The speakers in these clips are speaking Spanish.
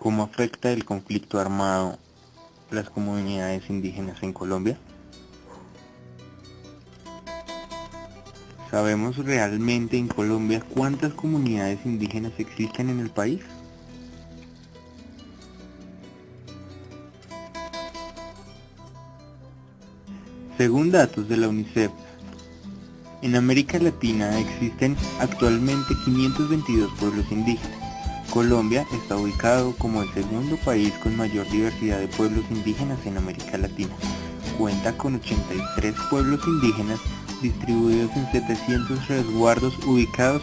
¿Cómo afecta el conflicto armado a las comunidades indígenas en Colombia? ¿Sabemos realmente en Colombia cuántas comunidades indígenas existen en el país? Según datos de la UNICEF, en América Latina existen actualmente 522 pueblos indígenas. Colombia está ubicado como el segundo país con mayor diversidad de pueblos indígenas en América Latina. Cuenta con 83 pueblos indígenas distribuidos en 700 resguardos ubicados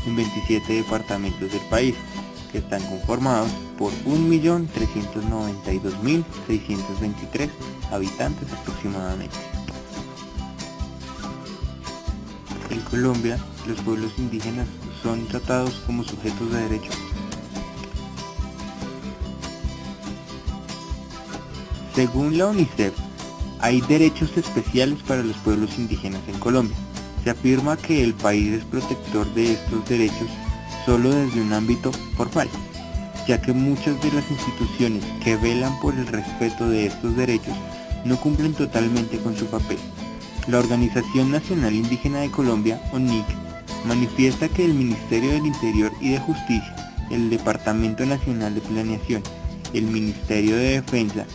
en 27 departamentos del país, que están conformados por 1.392.623 habitantes aproximadamente. En Colombia, los pueblos indígenas son tratados como sujetos de derecho. Según la UNICEF, hay derechos especiales para los pueblos indígenas en Colombia. Se afirma que el país es protector de estos derechos solo desde un ámbito formal, ya que muchas de las instituciones que velan por el respeto de estos derechos no cumplen totalmente con su papel. La Organización Nacional Indígena de Colombia, ONIC, manifiesta que el Ministerio del Interior y de Justicia, el Departamento Nacional de Planeación, el Ministerio de Defensa,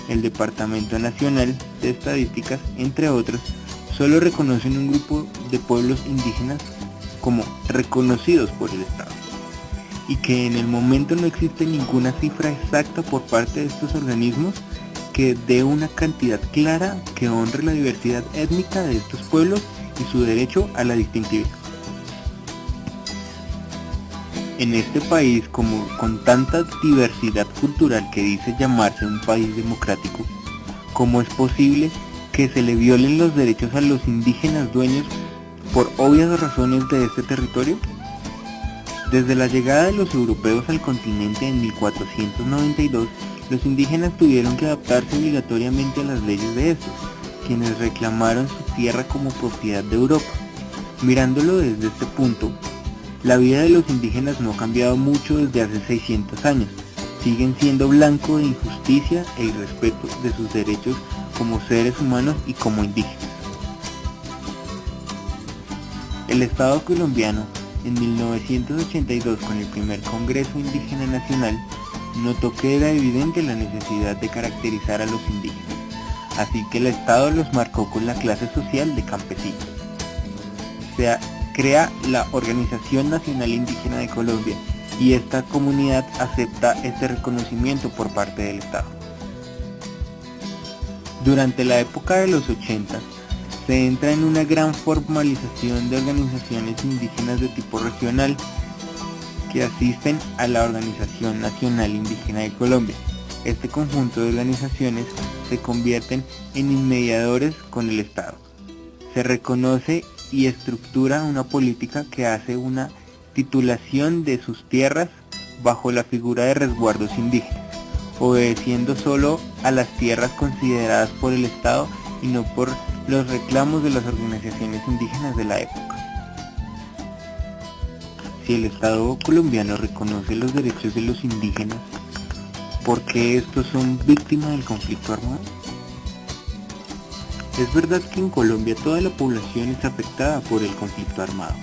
el Departamento Nacional de Estadísticas, entre otros, solo reconocen un grupo de pueblos indígenas como reconocidos por el Estado, y que en el momento no existe ninguna cifra exacta por parte de estos organismos que dé una cantidad clara que honre la diversidad étnica de estos pueblos y su derecho a la distintividad. En este país, como con tanta diversidad cultural que dice llamarse un país democrático, ¿cómo es posible que se le violen los derechos a los indígenas dueños por obvias razones de este territorio? Desde la llegada de los europeos al continente en 1492, los indígenas tuvieron que adaptarse obligatoriamente a las leyes de estos, quienes reclamaron su tierra como propiedad de Europa. Mirándolo desde este punto, la vida de los indígenas no ha cambiado mucho desde hace 600 años. Siguen siendo blanco de injusticia e irrespeto de sus derechos como seres humanos y como indígenas. El Estado colombiano, en 1982, con el primer Congreso Indígena Nacional, notó que era evidente la necesidad de caracterizar a los indígenas, así que el Estado los marcó con la clase social de campesinos. Se crea la Organización Nacional Indígena de Colombia y esta comunidad acepta este reconocimiento por parte del Estado. Durante la época de los 80, se entra en una gran formalización de organizaciones indígenas de tipo regional que asisten a la Organización Nacional Indígena de Colombia. Este conjunto de organizaciones se convierten en mediadores con el Estado. Se reconoce y estructura una política que hace una titulación de sus tierras bajo la figura de resguardos indígenas, obedeciendo solo a las tierras consideradas por el Estado y no por los reclamos de las organizaciones indígenas de la época. Si el Estado colombiano reconoce los derechos de los indígenas, ¿por qué estos son víctimas del conflicto armado? Es verdad que en Colombia toda la población es afectada por el conflicto armado,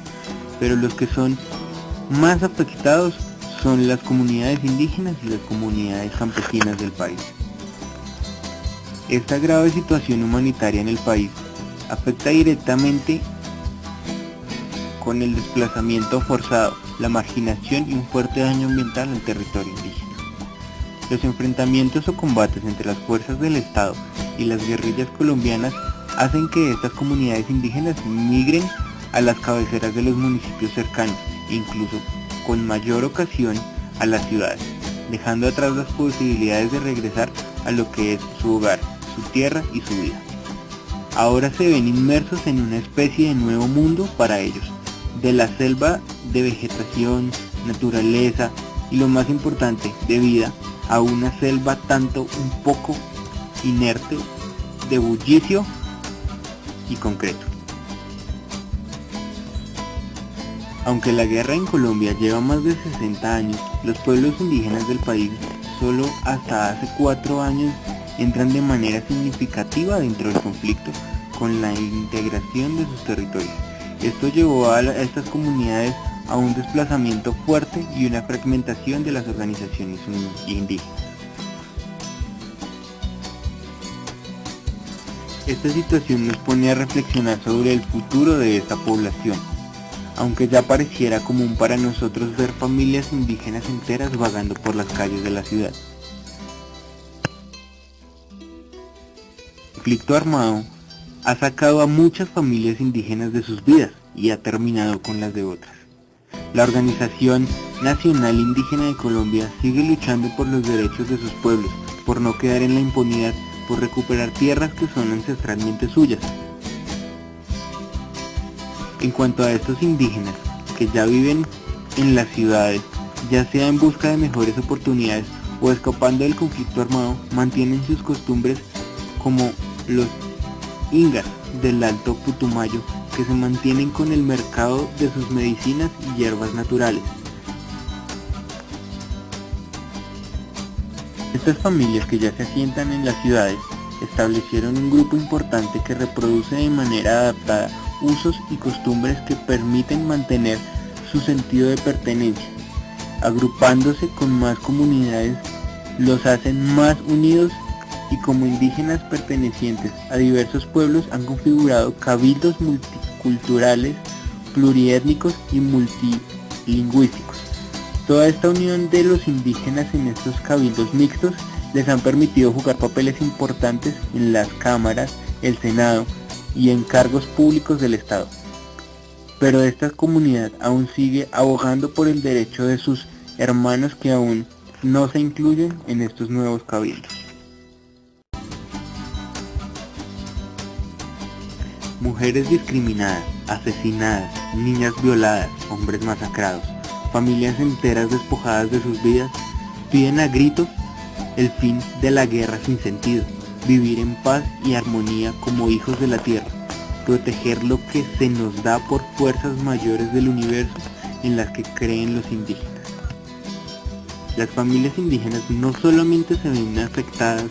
pero los que son más afectados son las comunidades indígenas y las comunidades campesinas del país. Esta grave situación humanitaria en el país afecta directamente con el desplazamiento forzado, la marginación y un fuerte daño ambiental al territorio indígena. Los enfrentamientos o combates entre las fuerzas del Estado y las guerrillas colombianas hacen que estas comunidades indígenas migren a las cabeceras de los municipios cercanos, incluso con mayor ocasión a las ciudades, dejando atrás las posibilidades de regresar a lo que es su hogar, su tierra y su vida. Ahora se ven inmersos en una especie de nuevo mundo para ellos, de la selva de vegetación, naturaleza y lo más importante, de vida, a una selva tanto un poco inerte de bullicio y concreto. Aunque la guerra en Colombia lleva más de 60 años, los pueblos indígenas del país solo hasta hace 4 años entran de manera significativa dentro del conflicto con la integración de sus territorios. Esto llevó a estas comunidades a un desplazamiento fuerte y una fragmentación de las organizaciones indígenas. Esta situación nos pone a reflexionar sobre el futuro de esta población, aunque ya pareciera común para nosotros ver familias indígenas enteras vagando por las calles de la ciudad. El conflicto armado ha sacado a muchas familias indígenas de sus vidas y ha terminado con las de otras. La Organización Nacional Indígena de Colombia sigue luchando por los derechos de sus pueblos, por no quedar en la impunidad, por recuperar tierras que son ancestralmente suyas. En cuanto a estos indígenas que ya viven en las ciudades, ya sea en busca de mejores oportunidades o escapando del conflicto armado, mantienen sus costumbres como los ingas del Alto Putumayo, que se mantienen con el mercado de sus medicinas y hierbas naturales. Estas familias que ya se asientan en las ciudades establecieron un grupo importante que reproduce de manera adaptada usos y costumbres que permiten mantener su sentido de pertenencia. Agrupándose con más comunidades los hacen más unidos, y como indígenas pertenecientes a diversos pueblos han configurado cabildos multiculturales, pluriétnicos y multilingüísticos. Toda esta unión de los indígenas en estos cabildos mixtos les han permitido jugar papeles importantes en las cámaras, el Senado y en cargos públicos del Estado. Pero esta comunidad aún sigue abogando por el derecho de sus hermanos que aún no se incluyen en estos nuevos cabildos. Mujeres discriminadas, asesinadas, niñas violadas, hombres masacrados, familias enteras despojadas de sus vidas, piden a gritos el fin de la guerra sin sentido, vivir en paz y armonía como hijos de la tierra, proteger lo que se nos da por fuerzas mayores del universo en las que creen los indígenas. Las familias indígenas no solamente se ven afectadas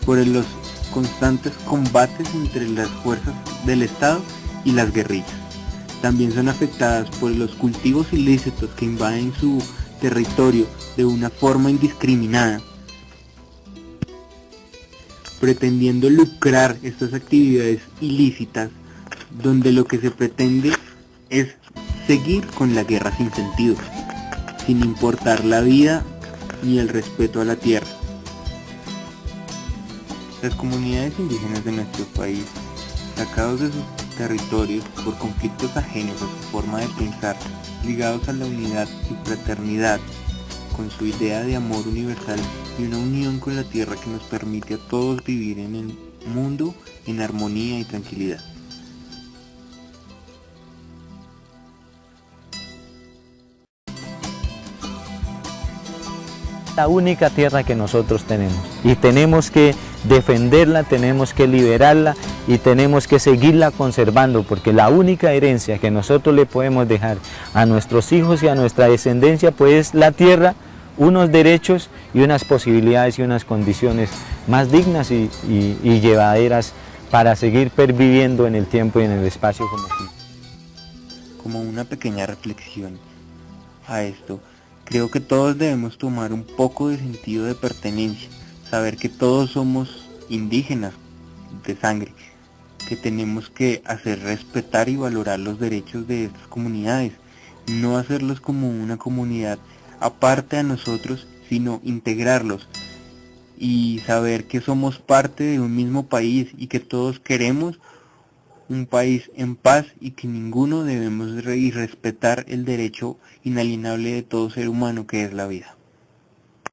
por los constantes combates entre las fuerzas del Estado y las guerrillas, también son afectadas por los cultivos ilícitos que invaden su territorio de una forma indiscriminada, pretendiendo lucrar estas actividades ilícitas, donde lo que se pretende es seguir con la guerra sin sentido, sin importar la vida ni el respeto a la tierra. Las comunidades indígenas de nuestro país, sacados de sus territorios por conflictos ajenos a su forma de pensar, ligados a la unidad y fraternidad, con su idea de amor universal y una unión con la tierra que nos permite a todos vivir en el mundo en armonía y tranquilidad. La única tierra que nosotros tenemos y tenemos que defenderla, tenemos que liberarla y tenemos que seguirla conservando, porque la única herencia que nosotros le podemos dejar a nuestros hijos y a nuestra descendencia pues es la tierra, unos derechos y unas posibilidades y unas condiciones más dignas y llevaderas para seguir perviviendo en el tiempo y en el espacio como aquí. Como una pequeña reflexión a esto, creo que todos debemos tomar un poco de sentido de pertenencia, saber que todos somos indígenas de sangre, que tenemos que hacer respetar y valorar los derechos de estas comunidades, no hacerlos como una comunidad aparte a nosotros, sino integrarlos y saber que somos parte de un mismo país y que todos queremos un país en paz y que ninguno debemos respetar el derecho inalienable de todo ser humano que es la vida.